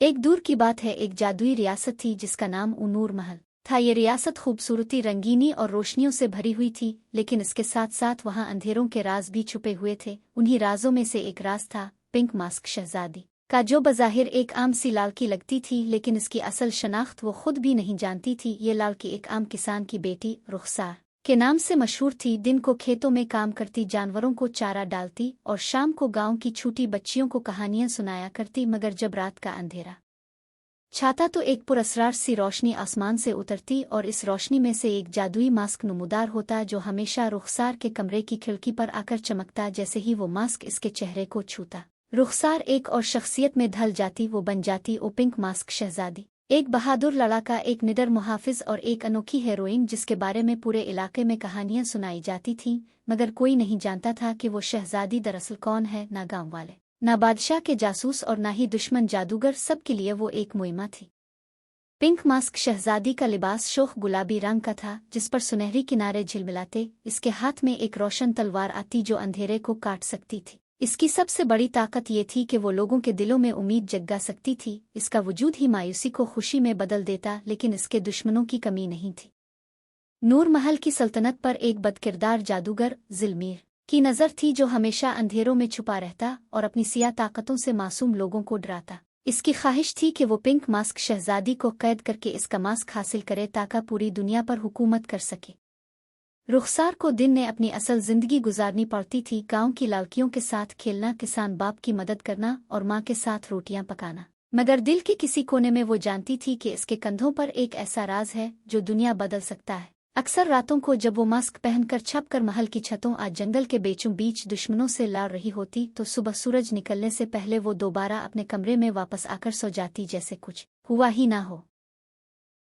एक दूर की बात है, एक जादुई रियासत थी जिसका नाम नूर महल था। ये रियासत खूबसूरती, रंगीनी और रोशनियों से भरी हुई थी, लेकिन इसके साथ साथ वहाँ अंधेरों के राज भी छुपे हुए थे। उन्हीं राजों में से एक राज था पिंक मास्क शहजादी का, जो बज़ाहिर एक आम सी लालकी लगती थी, लेकिन इसकी असल शनाख्त वो खुद भी नहीं जानती थी। ये लालकी एक आम किसान की बेटी रुखसार के नाम से मशहूर थी। दिन को खेतों में काम करती, जानवरों को चारा डालती और शाम को गांव की छोटी बच्चियों को कहानियां सुनाया करती। मगर जब रात का अंधेरा छाता तो एक पुरस्रार सी रोशनी आसमान से उतरती और इस रोशनी में से एक जादुई मास्क नुमूदार होता, जो हमेशा रुखसार के कमरे की खिड़की पर आकर चमकता। जैसे ही वो मास्क इसके चेहरे को छूता, रुखसार एक और शख्सियत में ढल जाती। वो बन जाती ओ पिंक मास्क शहजादी, एक बहादुर लड़ाका, एक निडर मुहाफिज और एक अनोखी हीरोइन, जिसके बारे में पूरे इलाके में कहानियां सुनाई जाती थीं। मगर कोई नहीं जानता था कि वो शहजादी दरअसल कौन है। ना गांव वाले, ना बादशाह के जासूस और ना ही दुश्मन जादूगर, सबके लिए वो एक मुइमा थी। पिंक मास्क शहजादी का लिबास शोख गुलाबी रंग का था, जिस पर सुनहरी किनारे झिलमिलाते। इसके हाथ में एक रोशन तलवार आती जो अंधेरे को काट सकती थी। इसकी सबसे बड़ी ताकत ये थी कि वो लोगों के दिलों में उम्मीद जगा सकती थी। इसका वजूद ही मायूसी को खुशी में बदल देता, लेकिन इसके दुश्मनों की कमी नहीं थी। नूर महल की सल्तनत पर एक बदकिरदार जादूगर ज़िलमीर की नज़र थी, जो हमेशा अंधेरों में छुपा रहता और अपनी सियाह ताकतों से मासूम लोगों को डराता। इसकी ख्वाहिश थी कि वो पिंक मास्क शहजादी को कैद करके इसका मास्क हासिल करे, ताकि पूरी दुनिया पर हुकूमत कर सके। रुखसार को दिन ने अपनी असल जिंदगी गुजारनी पड़ती थी, गांव की लड़कियों के साथ खेलना, किसान बाप की मदद करना और माँ के साथ रोटियां पकाना। मगर दिल के किसी कोने में वो जानती थी कि इसके कंधों पर एक ऐसा राज है जो दुनिया बदल सकता है। अक्सर रातों को जब वो मास्क पहनकर छपकर महल की छतों आज जंगल के बीचों बीच दुश्मनों से लड़ रही होती, तो सुबह सूरज निकलने से पहले वो दोबारा अपने कमरे में वापस आकर सो जाती, जैसे कुछ हुआ ही ना हो।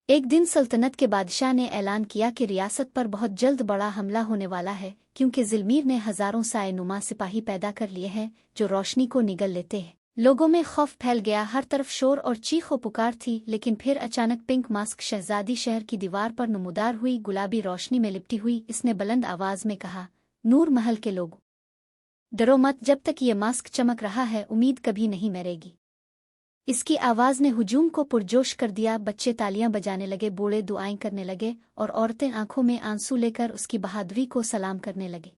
एक दिन सल्तनत के बादशाह ने ऐलान किया कि रियासत पर बहुत जल्द बड़ा हमला होने वाला है, क्योंकि ज़िलमीर ने हजारों साए नुमा सिपाही पैदा कर लिए हैं जो रोशनी को निगल लेते हैं। लोगों में खौफ फैल गया, हर तरफ शोर और चीखो पुकार थी। लेकिन फिर अचानक पिंक मास्क शहजादी शहर की दीवार पर नुमूदार हुई, गुलाबी रोशनी में लिपटी हुई। इसने बुलंद आवाज में कहा, नूर महल के लोगों, डरो मत, जब तक ये मास्क चमक रहा है उम्मीद कभी नहीं मरेगी। इसकी आवाज़ ने हुजूम को पुरजोश कर दिया। बच्चे तालियां बजाने लगे, बूढ़े दुआएं करने लगे और औरतें आंखों में आंसू लेकर उसकी बहादुरी को सलाम करने लगे।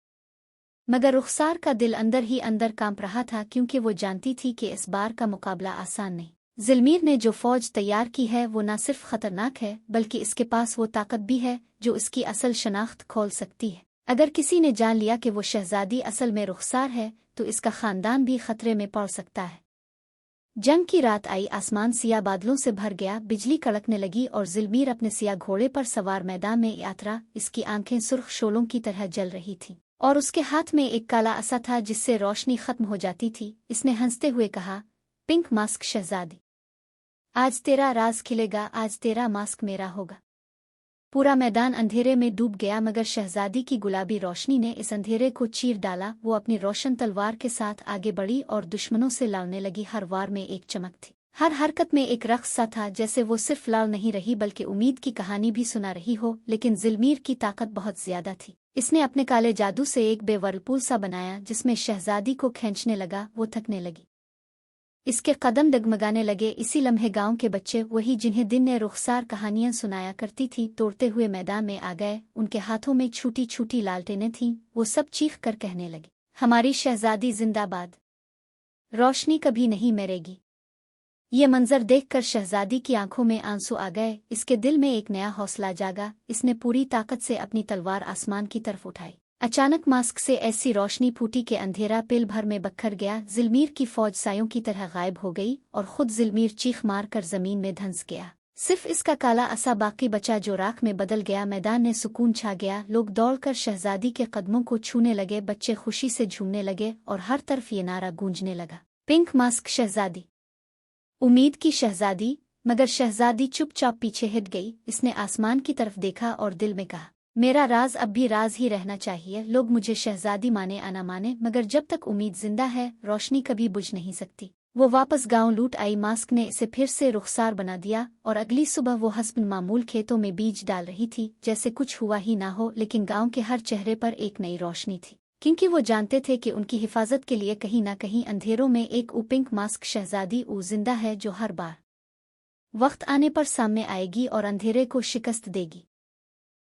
मगर रुखसार का दिल अंदर ही अंदर कांप रहा था, क्योंकि वो जानती थी कि इस बार का मुकाबला आसान नहीं। ज़िलमीर ने जो फौज तैयार की है वो न सिर्फ खतरनाक है, बल्कि इसके पास वो ताकत भी है जो इसकी असल शनाख्त खोल सकती है। अगर किसी ने जान लिया कि वो शहजादी असल में रुखसार है, तो इसका खानदान भी खतरे में पड़ सकता है। जंग की रात आई, आसमान सियाह बादलों से भर गया, बिजली कड़कने लगी और ज़िलमीर अपने सियाह घोड़े पर सवार मैदान में यात्रा। इसकी आंखें सुर्ख शोलों की तरह जल रही थीं और उसके हाथ में एक काला असा था जिससे रोशनी खत्म हो जाती थी। इसने हंसते हुए कहा, पिंक मास्क शहजादी, आज तेरा राज खिलेगा, आज तेरा मास्क मेरा होगा। पूरा मैदान अंधेरे में डूब गया, मगर शहजादी की गुलाबी रोशनी ने इस अंधेरे को चीर डाला। वो अपनी रोशन तलवार के साथ आगे बढ़ी और दुश्मनों से लड़ने लगी। हर वार में एक चमक थी, हर हरकत में एक रक्स सा था, जैसे वो सिर्फ लड़ नहीं रही बल्कि उम्मीद की कहानी भी सुना रही हो। लेकिन ज़िलमीर की ताकत बहुत ज्यादा थी। इसने अपने काले जादू से एक बेवरपुल सा बनाया जिसमें शहजादी को खींचने लगा। वो थकने लगी, इसके कदम डगमगाने लगे। इसी लम्हे गांव के बच्चे, वही जिन्हें दिन ने रुखसार कहानियां सुनाया करती थी, तोड़ते हुए मैदान में आ गए। उनके हाथों में छोटी छोटी लालटेनें थीं। वो सब चीख कर कहने लगे, हमारी शहजादी जिंदाबाद, रोशनी कभी नहीं मरेगी। ये मंजर देखकर शहजादी की आंखों में आंसू आ गए। इसके दिल में एक नया हौसला जागा। इसने पूरी ताकत से अपनी तलवार आसमान की तरफ उठाई। अचानक मास्क से ऐसी रोशनी फूटी कि अंधेरा पल भर में बखर गया। ज़िलमीर की फौज सायों की तरह गायब हो गई और खुद ज़िलमीर चीख मार कर जमीन में धंस गया। सिर्फ इसका काला असा बाकी बचा जो राख में बदल गया। मैदान में सुकून छा गया। लोग दौड़कर शहजादी के कदमों को छूने लगे, बच्चे खुशी से झूमने लगे और हर तरफ ये नारा गूंजने लगा, पिंक मास्क शहजादी, उम्मीद की शहजादी। मगर शहजादी चुपचाप पीछे हट गई। इसने आसमान की तरफ देखा और दिल में कहा, मेरा राज अब भी राज ही रहना चाहिए। लोग मुझे शहजादी माने या ना माने, मगर जब तक उम्मीद जिंदा है रोशनी कभी बुझ नहीं सकती। वो वापस गांव लूट आई। मास्क ने इसे फिर से रुखसार बना दिया और अगली सुबह वो हस्ब मामूल खेतों में बीज डाल रही थी, जैसे कुछ हुआ ही ना हो। लेकिन गांव के हर चेहरे पर एक नई रोशनी थी, क्योंकि वो जानते थे कि उनकी हिफाजत के लिए कहीं ना कहीं अंधेरों में एक पिंक मास्क शहजादी जिंदा है, जो हर बार وقت آنے پر سامنے آئے گی اور اندھیرے کو شکست دے گی۔